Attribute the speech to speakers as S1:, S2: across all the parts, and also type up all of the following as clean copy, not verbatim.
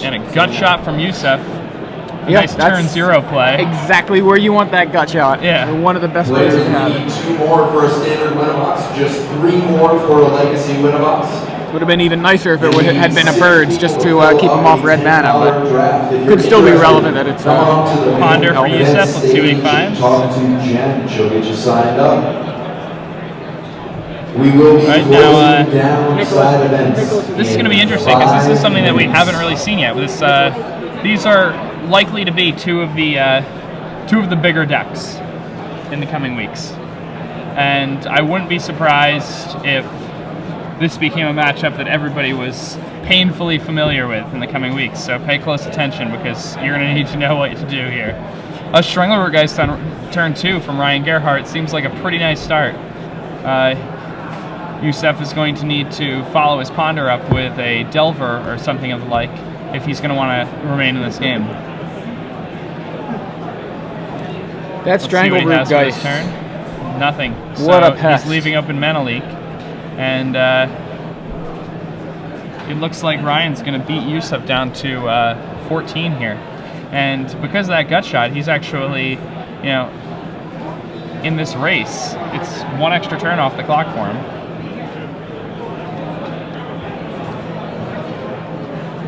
S1: And a gut shot from Yusef.
S2: Yep,
S1: Nice turn 0 play.
S2: Exactly where you want that gut shot.
S1: Yeah.
S2: One of the best ways to have it.
S3: 2 more for a standard Winamax, just 3 more for a legacy Winamax.
S2: Would have been even nicer if it had been a birds just to keep them off red mana, but could still be relevant that it's
S1: Ponder for Yusef. Let's see what he finds.
S3: Talk to Jen, she'll get you signed up. We will be
S1: now,
S3: downside events.
S1: This is going to be interesting because this is something that we haven't really seen yet. This, these are likely to be two of the bigger decks in the coming weeks, and I wouldn't be surprised if this became a matchup that everybody was painfully familiar with in the coming weeks. So pay close attention because you're going to need to know what to do here. A Strangler-Geist on turn 2 from Ryan Gerhart seems like a pretty nice start. Yusef is going to need to follow his Ponder up with a Delver or something of the like if he's going to want to remain in this game.
S2: That Strangler Geist.
S1: Turn. Nothing.
S2: What a pest.
S1: He's leaving open Mana Leak. And it looks like Ryan's going to beat Yusef down to 14 here. And because of that gut shot, he's actually, you know, in this race. It's 1 extra turn off the clock for him.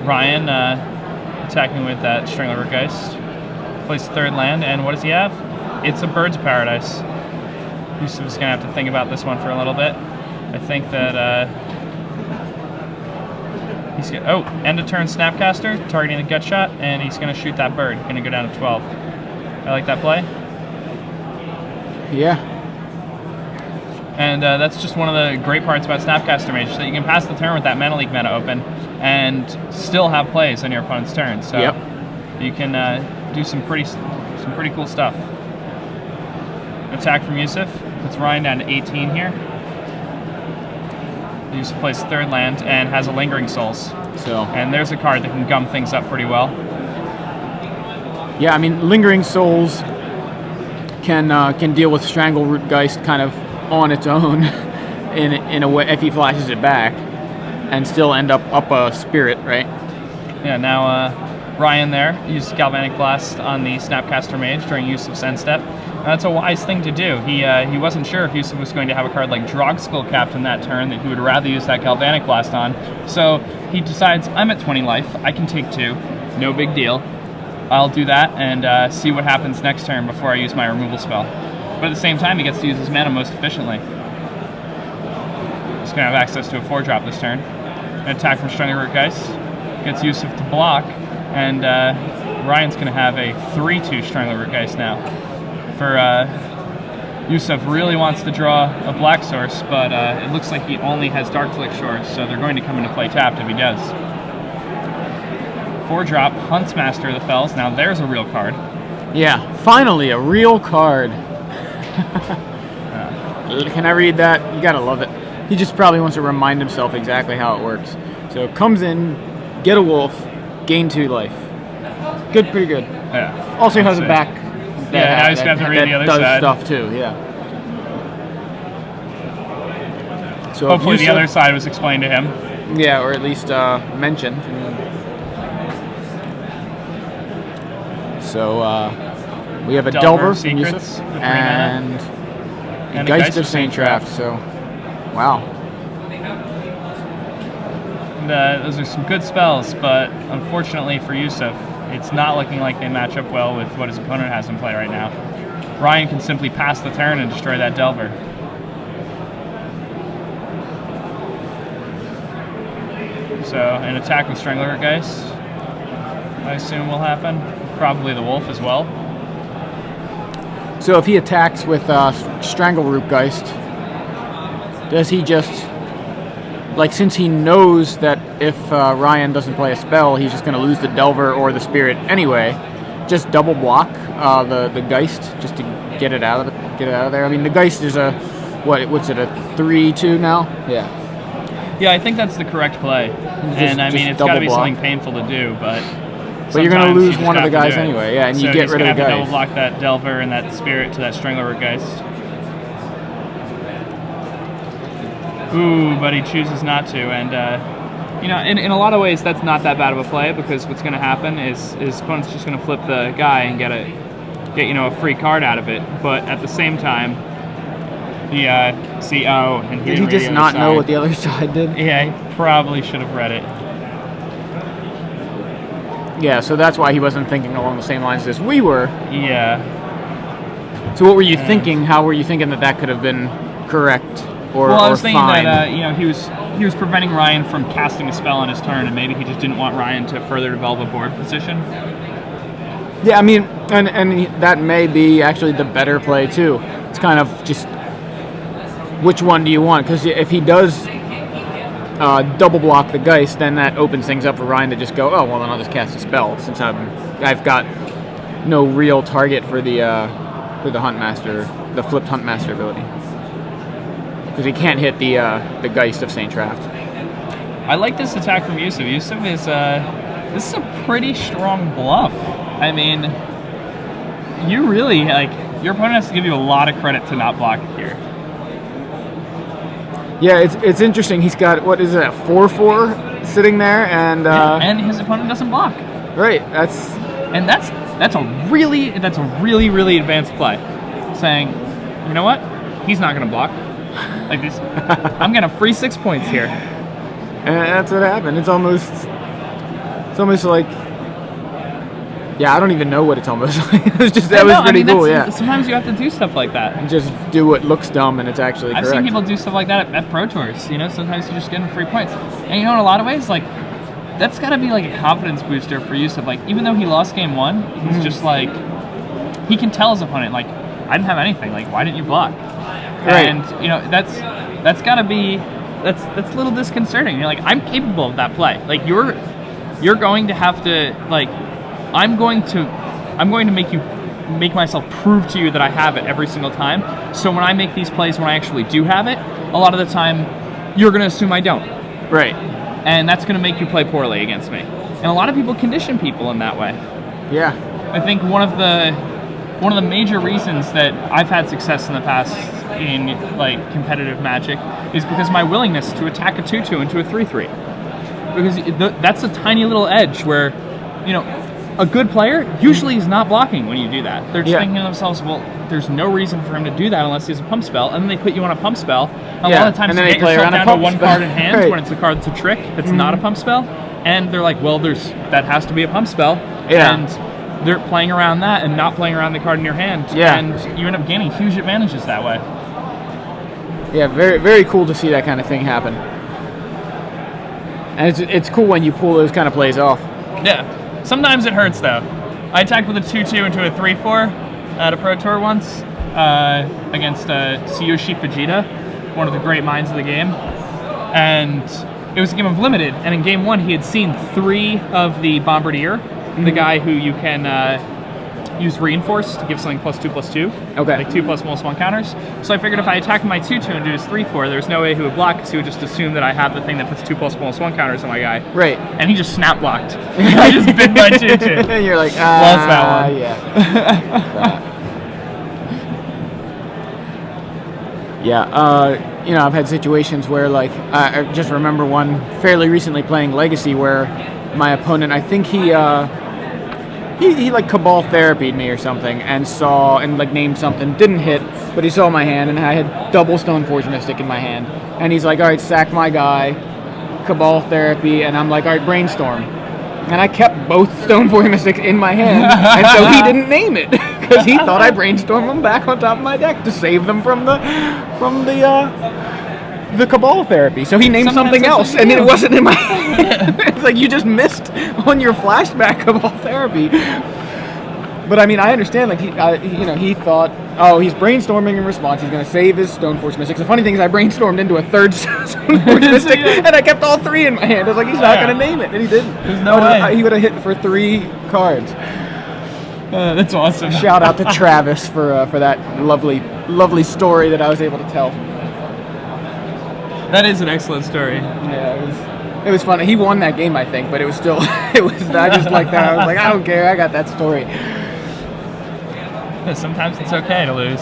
S1: Ryan attacking with that Strangler-Geist. Plays 3rd land, and what does he have? It's a Bird's Paradise. Yusef is going to have to think about this one for a little bit. I think that he's going to... Oh, end of turn Snapcaster, targeting the gut shot, and he's going to shoot that bird. Going to go down to 12. I like that play.
S2: Yeah.
S1: And that's just one of the great parts about Snapcaster Mage, that you can pass the turn with that Mana Leak mana open and still have plays on your opponent's turn. So you can do some pretty cool stuff. Attack from Yusef. Puts Ryan down to 18 here. Yusef plays 3rd land and has a Lingering Souls. And there's a card that can gum things up pretty well.
S2: Yeah, I mean, Lingering Souls can deal with Strangler-Geist kind of on its own in a way if he flashes it back, and still end up a spirit, right?
S1: Yeah. Now Ryan there used Galvanic Blast on the Snapcaster Mage during Yusef's end step. That's a wise thing to do. He wasn't sure if Yusef was going to have a card like Drogskell Captain that turn that he would rather use that Galvanic Blast on. So he decides, I'm at 20 life, I can take 2, no big deal. I'll do that and see what happens next turn before I use my removal spell. But at the same time, he gets to use his mana most efficiently. He's going to have access to a 4-drop this turn. An attack from Strangler-Geist. Gets Yusef to block, and Ryan's going to have a 3/2 Strangler-Geist now. For Yusef really wants to draw a black source, but it looks like he only has Dark Click Shores, so they're going to come into play tapped if he does. 4-drop, Huntsmaster of the Fells. Now there's a real card.
S2: Yeah, finally a real card. Can I read that? You gotta love it. He just probably wants to remind himself exactly how it works. So comes in, get a wolf, gain 2 life. Good, pretty good.
S1: Yeah.
S2: Also has a back.
S1: Yeah, now he's got to read the other side.
S2: Does stuff too, yeah. So
S1: hopefully the other side was explained to him.
S2: Yeah, or at least mentioned. So we have a Delver from Yusef and a Geist of Saint Traft. So, wow.
S1: And, those are some good spells, but unfortunately for Yusef, it's not looking like they match up well with what his opponent has in play right now. Ryan can simply pass the turn and destroy that Delver. So an attack with Strangler-Geist, I assume, will happen. Probably the wolf as well.
S2: So if he attacks with Strangler-Geist, does he just, like, since he knows that if Ryan doesn't play a spell, he's just going to lose the Delver or the Spirit anyway, just double block the Geist just to get it out of there? I mean, the Geist is a, what's it, a 3/2 now? Yeah.
S1: Yeah, I think that's the correct play. And I mean, it's got to be something painful to do, but
S2: you're going to lose one of the guys anyway, yeah, and you get rid of the guy.
S1: So he's going to have to double block that Delver and that Spirit to that Strangler-Geist. Ooh, but he chooses not to, and you know, in a lot of ways, that's not that bad of a play, because what's going to happen is his opponent's just going to flip the guy and get you know, a free card out of it. But at the same time, he and
S2: did he just not know what the other side did?
S1: Yeah, he probably should have read it.
S2: Yeah, so that's why he wasn't thinking along the same lines as we were.
S1: Yeah.
S2: So what were you thinking? How were you thinking that could have been correct or
S1: Well, I was thinking
S2: fine?
S1: that you know, he was preventing Ryan from casting a spell on his turn, and maybe he just didn't want Ryan to further develop a board position.
S2: Yeah, I mean, and that may be actually the better play too. It's kind of just which one do you want? Because if he does double block the Geist, then that opens things up for Ryan to just go, oh well, then I'll just cast a spell since I've got no real target for the Huntmaster, the flipped Huntmaster ability, because he can't hit the Geist of Saint Traft.
S1: I like this attack from Yusef. Yusef is this is a pretty strong bluff. I mean, you really, like, your opponent has to give you a lot of credit to not block here.
S2: Yeah, it's interesting. He's got, what is it, a 4/4 sitting there, and
S1: and his opponent doesn't block.
S2: Right.
S1: That's a really advanced play. Saying, you know what? He's not going to block. Like this, I'm going to free 6 points here.
S2: And that's what happened. It's almost like, yeah, I don't even know what it's almost like. That was pretty cool. Yeah.
S1: Sometimes you have to do stuff like that.
S2: And just do what looks dumb and it's actually correct.
S1: I've seen people do stuff like that at Pro Tours. You know, sometimes you just get them free points. And you know, in a lot of ways, like, that's got to be like a confidence booster for Yusef. Like, even though he lost game 1, he's just like, he can tell his opponent, like, I didn't have anything. Like, why didn't you block?
S2: Right.
S1: And you know, that's got to be that's a little disconcerting. You're like, I'm capable of that play. Like, you're going to have to, like, I'm going to make myself prove to you that I have it every single time. So when I make these plays, when I actually do have it, a lot of the time, you're going to assume I don't.
S2: Right.
S1: And that's going to make you play poorly against me. And a lot of people condition people in that way.
S2: Yeah.
S1: I think one of the major reasons that I've had success in the past in, like, competitive Magic is because my willingness to attack a 2/2 into a 3/3. Because that's a tiny little edge where, you know, a good player usually is not blocking when you do that. They're just thinking to themselves, well, there's no reason for him to do that unless he has a pump spell, and then they put you on a pump spell. A lot of times you get yourself down to one card in hand when it's a card that's a trick, that's not a pump spell, and they're like, well, that has to be a pump spell, and they're playing around that and not playing around the card in your hand, and you end up gaining huge advantages that way.
S2: Yeah, very, very cool to see that kind of thing happen. And it's cool when you pull those kind of plays off.
S1: Yeah. Sometimes it hurts, though. I attacked with a 2/2 into a 3/4 at a Pro Tour once against Tsuyoshi Fujita, one of the great minds of the game. And it was a game of limited, and in game 1 he had seen 3 of the Bombardier, the guy who you can use Reinforce to give something +2/+2.
S2: Okay.
S1: Like 2+1 counters. So I figured if I attacked my 2/2 and do his 3/4, there's no way he would block, because he would just assume that I have the thing that puts 2+1 counters on my guy.
S2: Right.
S1: And he just snap blocked. I just bit my 2/2.
S2: And you're like,
S1: lost that one.
S2: Yeah. Yeah, you know, I've had situations where, like, I just remember one fairly recently playing Legacy where my opponent, I think he like Cabal Therapied me or something, and like named something, didn't hit, but he saw my hand, and I had double Stoneforge Mystic in my hand, and he's like, all right, sack my guy, Cabal Therapy, and I'm like, all right, Brainstorm. And I kept both Stoneforge Mystics in my hand, and so he didn't name it, because he thought I Brainstormed them back on top of my deck to save them from the Cabal Therapy. So he named something else, and it wasn't in my hand. It's like, you just missed on your flashback Cabal Therapy. But I mean, I understand, like, he thought, oh, he's brainstorming in response, he's going to save his Stoneforge Mystic. The funny thing is I brainstormed into a third Stoneforge Mystic, and I kept all 3 in my hand. I was like, he's not going to name it, and he didn't.
S1: There's no way.
S2: He would have hit for 3 cards.
S1: That's awesome.
S2: Shout out to Travis for that lovely story that I was able to tell.
S1: That is an excellent story.
S2: Yeah, it was funny. He won that game, I think, but it was still, I just like that. I was like, I don't care, I got that story.
S1: Sometimes it's okay to lose.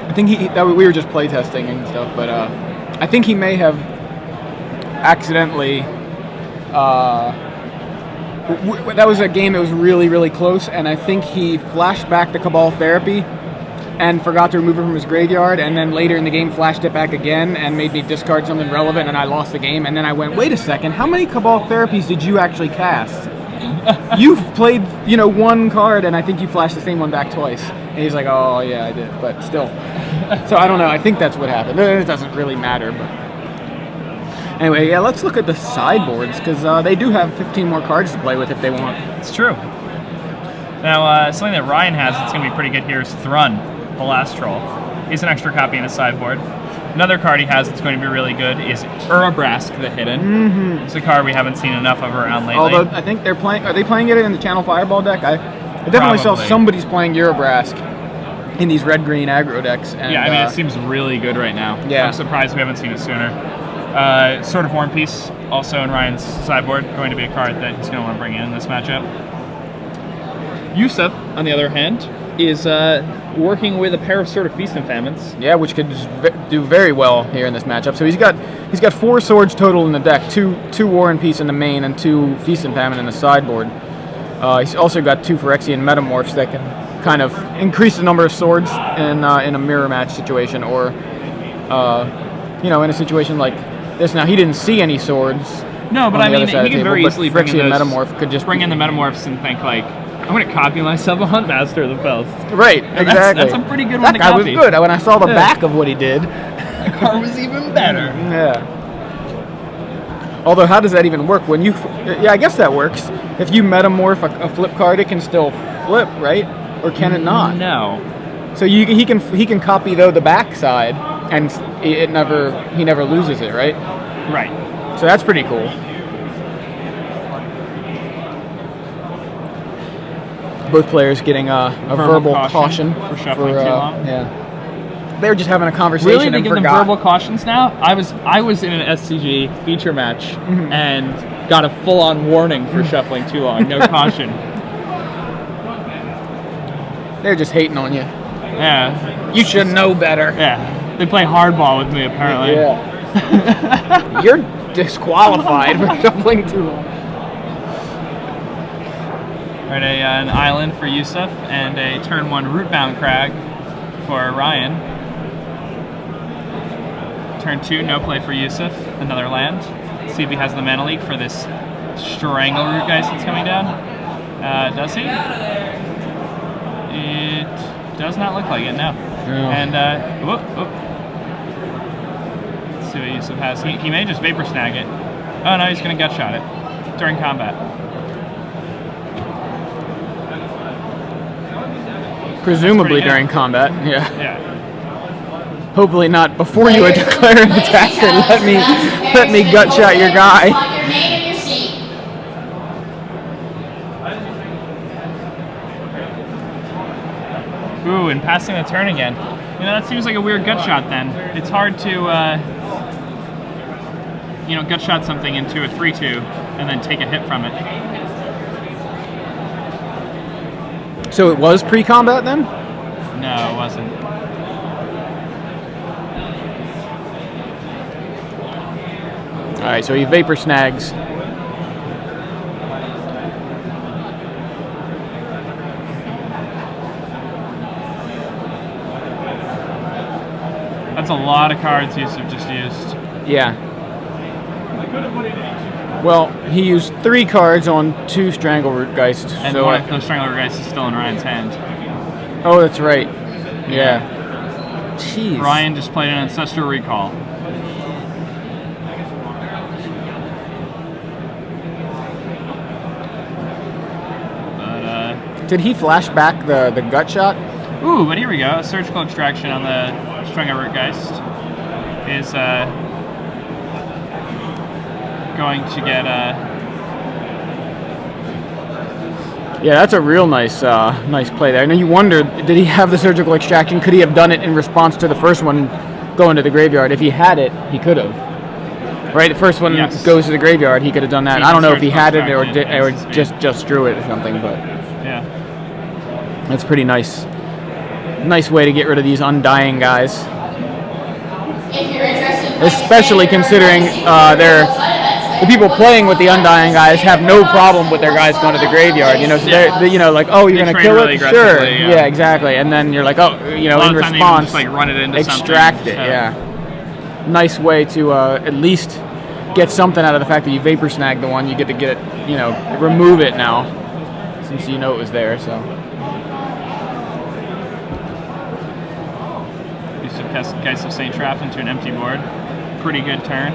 S2: I think we were just playtesting and stuff, but I think he may have accidentally. That was a game that was really, really close, and I think he flashed back the Cabal Therapy and forgot to remove it from his graveyard, and then later in the game flashed it back again and made me discard something relevant, and I lost the game. And then I went, wait a second, how many Cabal Therapies did you actually cast? You've played, one card, and I think you flashed the same one back twice. And he's like, oh, yeah, I did, but still. So I don't know, I think that's what happened. It doesn't really matter, but... Anyway, yeah, let's look at the sideboards, because they do have 15 more cards to play with if they want.
S1: It's true. Now, something that Ryan has that's going to be pretty good here is Thrun, the last troll. He's an extra copy in his sideboard. Another card he has that's going to be really good is Urabrask the Hidden. Mm-hmm. It's a card we haven't seen enough of around lately.
S2: Although, I think are they playing it in the Channel Fireball deck? I definitely saw somebody's playing Urabrask in these red-green aggro decks. And,
S1: yeah, I mean, it seems really good right now.
S2: Yeah.
S1: I'm surprised we haven't seen it sooner. Sword of War and Peace, also in Ryan's sideboard, going to be a card that he's going to want to bring in this matchup. Yusef, on the other hand, is working with a pair of Sword of Feast and Famines.
S2: Yeah, which could do very well here in this matchup. So he's got 4 swords total in the deck, two War and Peace in the main, and 2 Feast and Famine in the sideboard. He's also got 2 Phyrexian Metamorphs that can kind of increase the number of swords in a mirror match situation, or in a situation like this. Now, he didn't see any swords.
S1: No, but I mean, he can very easily bring in
S2: Metamorph could just
S1: bring in the Metamorphs and think like, I'm going to copy myself a Huntmaster of the Fells.
S2: Right, exactly.
S1: That's a pretty good one to copy.
S2: That guy was good. When I saw the back of what he did,
S1: that card was even better.
S2: Yeah. Although, how does that even work? When you, I guess that works. If you Metamorph a flip card, it can still flip, right? Or can it not?
S1: No.
S2: So he can copy though the back side, and he never loses it, right?
S1: Right.
S2: So that's pretty cool. Both players getting a verbal caution
S1: for shuffling too long.
S2: Yeah. They were just having a conversation.
S1: Really, they
S2: and
S1: give them
S2: forgot.
S1: verbal cautions now? I was in an SCG feature match and got a full-on warning for shuffling too long. No caution.
S2: They're just hating on you.
S1: Yeah.
S2: You should know better.
S1: Yeah. They play hardball with me apparently.
S2: Yeah. You're disqualified for shuffling too long.
S1: Right, an island for Yusef and a turn 1 Rootbound Crag for Ryan. Turn 2, no play for Yusef, another land. Let's see if he has the mana leak for this Strangle Rootgeist that's coming down. Does he? It does not look like it, no. And, whoop. Let's see what Yusef has. He may just Vapor Snag it. Oh no, he's going to Gutshot it during combat.
S2: Presumably during combat, yeah.
S1: Yeah.
S2: Hopefully not before you declare an attack and let me Gutshot your guy.
S1: Ooh, and passing the turn again. That seems like a weird Gutshot then. It's hard to, Gutshot something into a 3/2 and then take a hit from it.
S2: So it was pre-combat then?
S1: No, it wasn't.
S2: Alright, so he Vapor Snags.
S1: That's a lot of cards Yusef just used.
S2: Yeah. Well, he used 3 cards on 2 Strangleroot Geists.
S1: And
S2: so
S1: one of those Strangler Geists is still in Ryan's hand.
S2: Oh, that's right. Yeah. Jeez.
S1: Ryan just played an Ancestral Recall. But,
S2: did he flash back the Gutshot?
S1: Ooh, but here we go. Surgical Extraction on the Strangler Geist is going to get
S2: Yeah, that's a real nice play there. And then you wonder, did he have the Surgical Extraction? Could he have done it in response to the first one going to the graveyard? If he had it, he could have. Right, the first one goes to the graveyard. He could have done that. I don't know if he had it or just drew it or something, but
S1: yeah,
S2: that's pretty nice. Nice way to get rid of these undying guys.
S4: If you're interested
S2: especially considering the people playing with the Undying guys have no problem with their guys going to the graveyard. You know, so they're like, oh, you're going to kill
S1: really
S2: it? Sure.
S1: Yeah.
S2: Exactly. And then you're like, oh, in response,
S1: just, like, run it into
S2: extract
S1: something.
S2: it. Yeah. Nice way to at least get something out of the fact that you vapor snagged the one. You get to get it, remove it now, since you know it was there. So.
S1: Geist of St. Trapped into an empty board. Pretty good turn.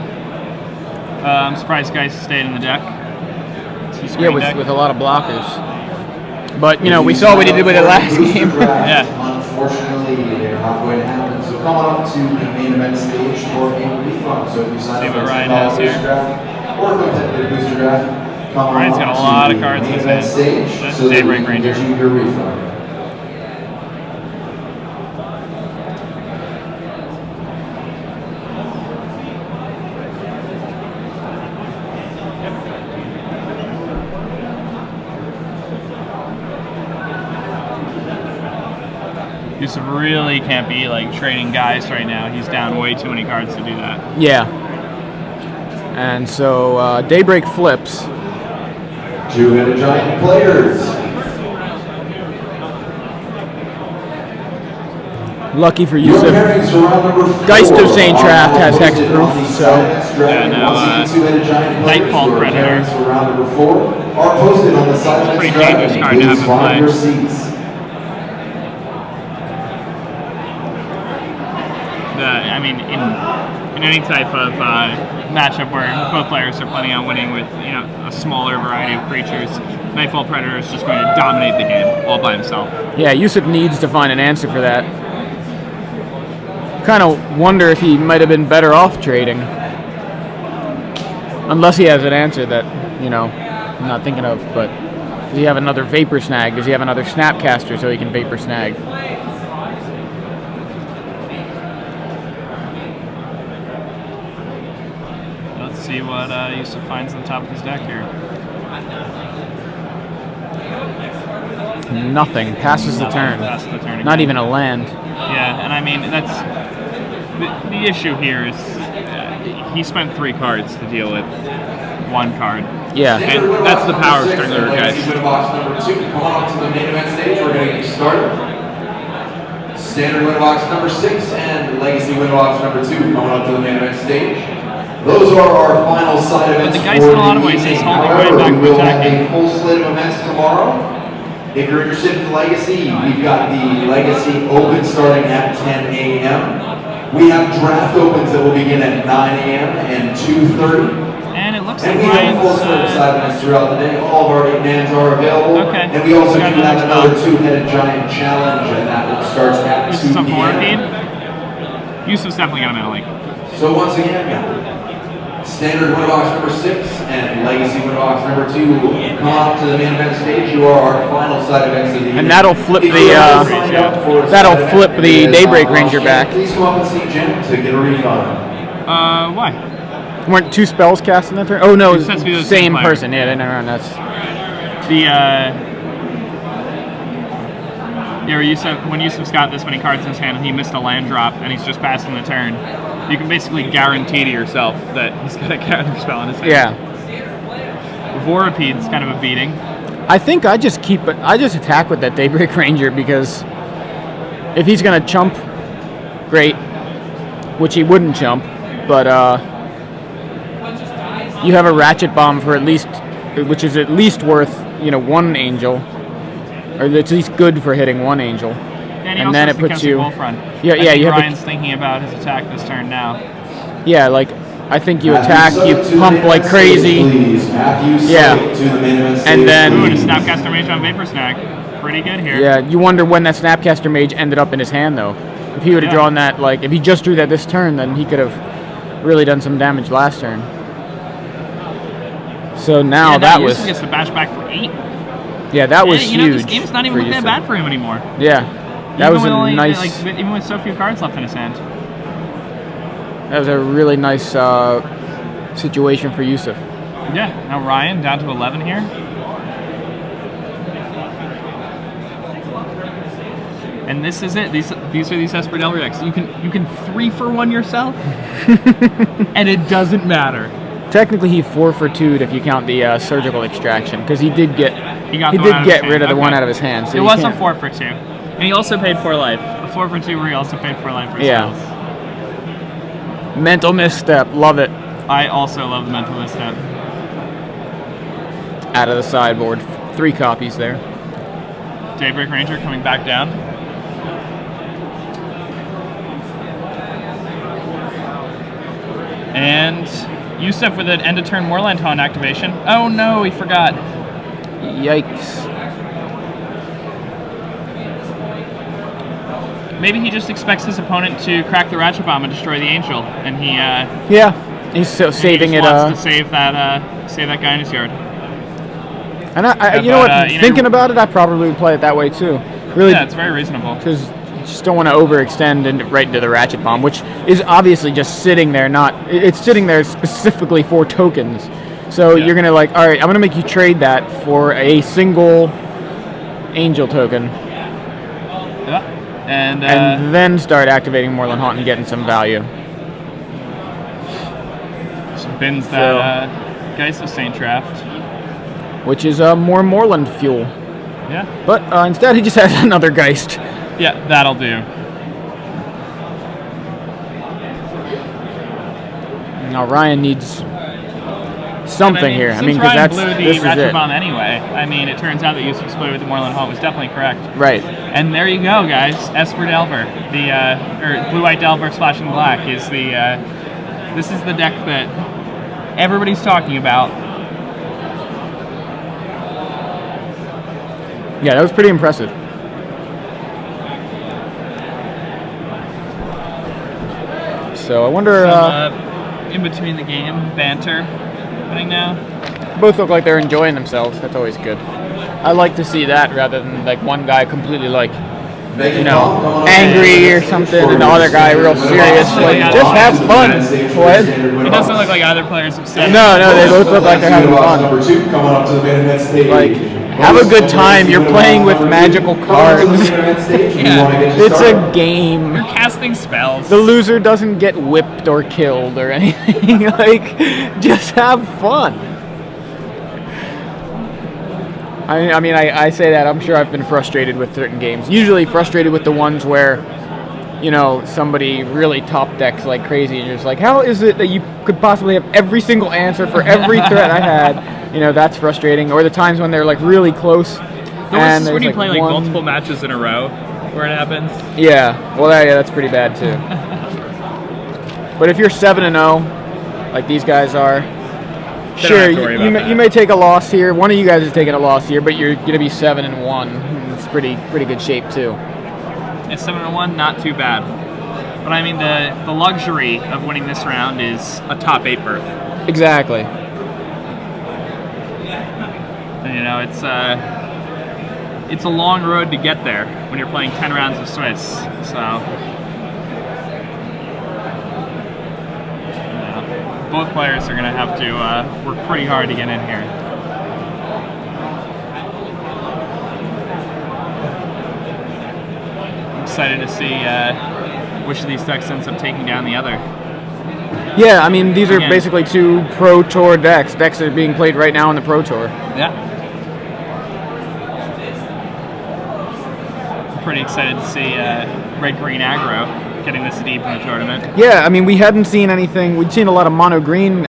S1: I'm surprised Geist stayed in the deck.
S2: Yeah, with a lot of blockers. But, we saw what he did with it last game.
S1: Yeah.
S3: Unfortunately, they're not going to happen. So coming up to the main event stage for a refund. So if you sign up for
S1: Ryan has here.
S3: draft or competitive booster draft, come
S1: Ryan's got a lot of cards in his hand.
S3: stage
S1: That's
S3: so that
S1: Daybreak
S3: we can
S1: Ranger.
S3: get you your refund.
S1: Yusef really can't be trading guys right now. He's down way too many cards to do that.
S2: Yeah. And so Daybreak flips.
S3: Two-headed giant players.
S2: Lucky for Yusef. Geist of St. Trapped has hexproof, so.
S1: Yeah, now Nightfall Predator. It's a pretty dangerous card to have in play. In any type of matchup where both players are planning on winning with a smaller variety of creatures, Nightfall Predator is just going to dominate the game all by himself.
S2: Yeah, Yusef needs to find an answer for that. Kind of wonder if he might have been better off trading, unless he has an answer that I'm not thinking of. But does he have another Vapor Snag? Does he have another Snapcaster so he can Vapor Snag?
S1: See what Yusef finds on the top of his deck here.
S2: Nothing. Passes the turn.
S1: Passes the turn again.
S2: Not even a land.
S1: Yeah, and that's the issue here is he spent 3 cards to deal with 1 card.
S2: Yeah.
S1: And that's the power of Strangler, guys.
S3: Box number 2. Come on up to the main event stage. We're going to get started. Standard win box number 6 and Legacy win box number 2 coming up to the main event stage. Those are our final side events.
S1: But the Geist in a lot of ways is holding right back
S3: we will have
S1: attacking.
S3: a full slate of events tomorrow. If you're interested in Legacy, we've got the Legacy Open starting at 10 a.m. We have draft opens that will begin at 9 a.m. and 2:30.
S1: And it looks like
S3: we have a full slate of side events throughout the day. All of our 8-mans are available.
S1: Okay.
S3: And we also do have another 2-headed giant challenge, and that one starts at 2 p.m.
S1: Yusef's definitely got him in
S3: So once again, Standard win box number 6 and Legacy win box number 2 come up to the main event stage. You are our final side events of the evening.
S2: And that'll flip the Daybreak Ranger back.
S3: Please come up and see Jim to get a refund.
S1: Why?
S2: Weren't 2 spells cast in that turn? Oh no,
S1: It's supposed to be the
S2: same
S1: same
S2: person. Yeah, no, that's
S1: when Yusef's got this many cards in his hand and he missed a land drop and he's just passing the turn, you can basically guarantee to yourself that he's got a counter spell in his hand.
S2: Yeah.
S1: Voripede's kind of a beating.
S2: I think I just attack with that Daybreak Ranger because if he's gonna chump, great, which he wouldn't chump, but you have a Ratchet Bomb for which is at least worth 1 angel, or it's at least good for hitting 1 angel.
S1: And then it puts you.
S2: Yeah. You have
S1: Ryan's thinking about his attack this turn now.
S2: Yeah, I think you attack, you pump like crazy. Yeah. And then
S1: a Snapcaster Mage on Vapor Snag. Pretty good here.
S2: Yeah, you wonder when that Snapcaster Mage ended up in his hand though. If he would have drawn that, if he just drew that this turn, then he could have really done some damage last turn. So now that was.
S1: Yusef gets the bash back for 8.
S2: Yeah, that was huge.
S1: This game's not even looking that bad for him anymore.
S2: Yeah. That was a nice.
S1: Even with so few cards left in his hand.
S2: That was a really nice situation for Yusef.
S1: Yeah. Now Ryan down to 11 here. And this is it. These are these Esper Delver decks. You can 3-for-1 yourself, and it doesn't matter.
S2: Technically, he 4-for-2'd if you count the surgical extraction, because he did get rid of the one out of his hand. So
S1: it was a 4-for-2, and he also paid 4 life. A 4-for-2 where he also paid 4 life for his spells.
S2: Mental misstep, love it.
S1: I also love the mental misstep.
S2: Out of the sideboard, 3 copies there.
S1: Daybreak Ranger coming back down. And Yusef with an end of turn Moorland Haunt activation. Oh no, he forgot.
S2: Yikes.
S1: Maybe he just expects his opponent to crack the Ratchet Bomb and destroy the Angel, and he
S2: he's so saving
S1: he
S2: it.
S1: Wants to save that guy in his yard.
S2: And you know what? Thinking about it, I probably would play it that way too. Really,
S1: yeah, it's very reasonable.
S2: Because you just don't want to overextend right into the Ratchet Bomb, which is obviously just sitting there. It's sitting there specifically for tokens. So you're gonna all right, I'm gonna make you trade that for a single Angel token.
S1: Yeah. And
S2: then start activating Moorland Haunt and getting some value.
S1: Some bins that Geist of Saint Draft.
S2: Which is more Moorland fuel.
S1: Yeah.
S2: But instead he just has another Geist.
S1: Yeah, that'll do.
S2: Now Ryan needs something here.
S1: Since Ryan blew the
S2: this is
S1: Ratchet
S2: it.
S1: Bomb anyway, I mean, it turns out that Yusef's play with the Moorland Haunt was definitely correct.
S2: Right.
S1: And there you go, guys. Esper Delver, or Blue-White Delver Splashing Black is this is the deck that everybody's talking about.
S2: Yeah, that was pretty impressive. So I wonder.
S1: In between the game banter happening now.
S2: Both look like they're enjoying themselves. That's always good. I like to see that rather than one guy completely angry or something, and the other guy real serious. Just have fun. What?
S1: It doesn't look like either player's upset.
S2: No, they both look like they're having fun.
S3: Number 2 coming up to the main event stage.
S2: Have a good time. You're playing with magical cards. It's a game.
S1: You're casting spells.
S2: The loser doesn't get whipped or killed or anything. Just have fun. I mean, I say that. I'm sure I've been frustrated with certain games. Usually frustrated with the ones where, somebody really top decks like crazy, and you're just like, how is it that you could possibly have every single answer for every threat I had? That's frustrating. Or the times when they're really close.
S1: The worst is when you play multiple matches in a row where it happens.
S2: Yeah, well, that's pretty bad too. But if you're 7-0, like these guys are, sure, you may take a loss here. One of you guys is taking a loss here, but you're going to be 7-1. It's pretty good shape too.
S1: It's 7-1, not too bad. But I mean, the luxury of winning this round is a top 8 berth.
S2: Exactly.
S1: And, it's a long road to get there when you're playing 10 rounds of Swiss. So both players are going to have to work pretty hard to get in here. I'm excited to see which of these decks ends up taking down the other.
S2: Yeah, I mean, these are basically 2 Pro Tour decks. Decks that are being played right now in the Pro Tour.
S1: Yeah. I'm pretty excited to see red-green aggro getting this deep in the tournament.
S2: Yeah, I mean, we hadn't seen anything. We'd seen a lot of mono-green